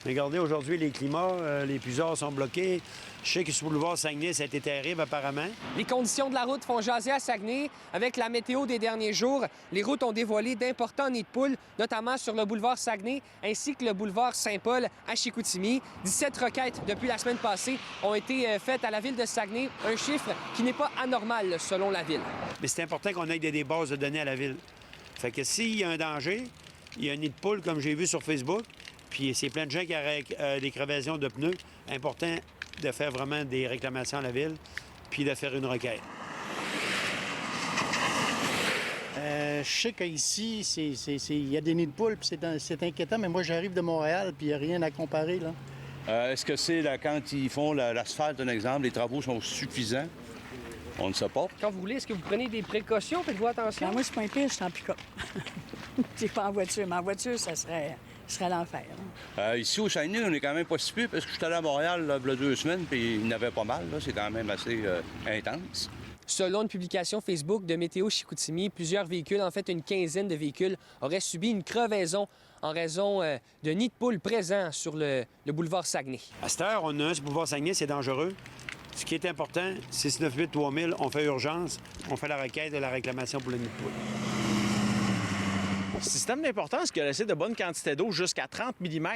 Regardez, aujourd'hui, les climats, les puisards sont bloqués. Je sais que sur le boulevard Saguenay, ça a été terrible apparemment. Les conditions de la route font jaser à Saguenay. Avec la météo des derniers jours, les routes ont dévoilé d'importants nids de poules, notamment sur le boulevard Saguenay ainsi que le boulevard Saint-Paul à Chicoutimi. 17 requêtes depuis la semaine passée ont été faites à la ville de Saguenay, un chiffre qui n'est pas anormal selon la ville. Mais c'est important qu'on ait des bases de données à la ville. Fait que s'il y a un danger, il y a un nid de poule comme j'ai vu sur Facebook, puis c'est plein de gens qui ont des crevaisons de pneus. Important de faire vraiment des réclamations à la ville, puis de faire une requête. Je sais qu'ici, il y a des nids de poules, puis c'est inquiétant, mais moi, j'arrive de Montréal, puis il n'y a rien à comparer, là. Est-ce que c'est quand ils font l'asphalte, un exemple, les travaux sont suffisants? On ne sait pas. Quand vous voulez, est-ce que vous prenez des précautions? Faites-vous attention? Moi, c'est pas un pire, je suis en pick-up. Je suis pas en voiture, mais en voiture, ça serait l'enfer. Ici, au Saguenay, on est quand même pas si pire, parce que je suis allé à Montréal là, il y a 2 semaines, puis il y en avait pas mal. C'est quand même assez intense. Selon une publication Facebook de Météo Chicoutimi, plusieurs véhicules, en fait une quinzaine de véhicules, auraient subi une crevaison en raison de nids de poules présents sur le boulevard Saguenay. À cette heure, on a un sur le boulevard Saguenay, c'est dangereux. Ce qui est important, 698-3000, on fait urgence, on fait la requête de la réclamation pour le nid de poule. Le système d'importance qui a laissé de bonnes quantités d'eau jusqu'à 30 mm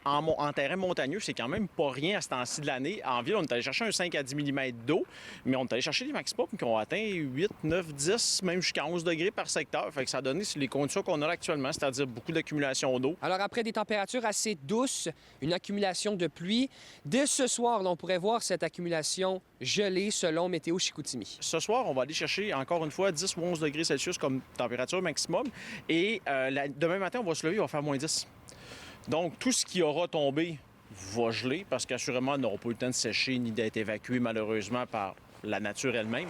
en terrain montagneux, c'est quand même pas rien à ce temps-ci de l'année. En ville, on est allé chercher un 5 à 10 mm d'eau, mais on est allé chercher des maximums qui ont atteint 8, 9, 10, même jusqu'à 11 degrés par secteur. Fait que ça a donné les conditions qu'on a là actuellement, c'est-à-dire beaucoup d'accumulation d'eau. Alors après des températures assez douces, une accumulation de pluie, dès ce soir, on pourrait voir cette accumulation gelée selon Météo Chicoutimi. Ce soir, on va aller chercher encore une fois 10 ou 11 degrés Celsius comme température maximum et demain matin, on va se lever, il va faire moins 10. Donc, tout ce qui aura tombé va geler parce qu'assurément, on n'aura pas eu le temps de sécher ni d'être évacué malheureusement par la nature elle-même.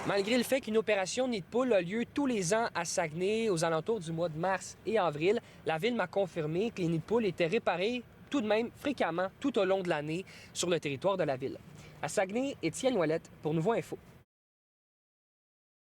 Malgré le fait qu'une opération nid de poule a lieu tous les ans à Saguenay aux alentours du mois de mars et avril, la ville m'a confirmé que les nids de poules étaient réparés tout de même fréquemment tout au long de l'année sur le territoire de la ville. À Saguenay, Étienne Ouellette pour Nouveau Info.